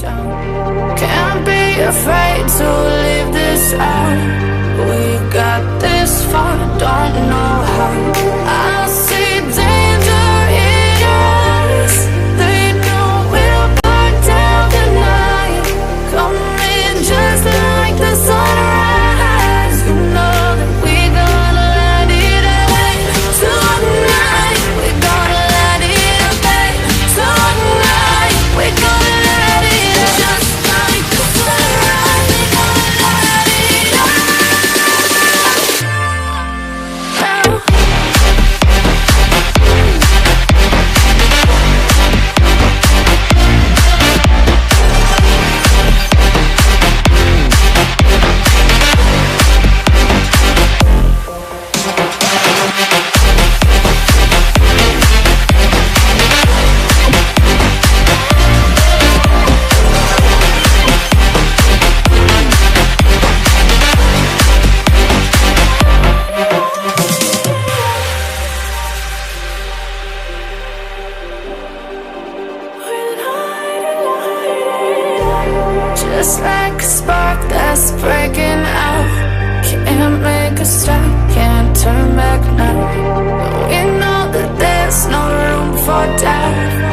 down. Can't be afraid to leave this out. We got this far, don't know how. I see danger in your eyes. They know we'll burn down the night. Coming just like the sunrise. You know that we gonna light it up tonight. We gonna light it up tonight. We gonna light it up just like the sunrise. We gonna light it up now. Just like a spark that's breaking out. Can't make a stop, can't turn back now. We know that there's no room for doubt.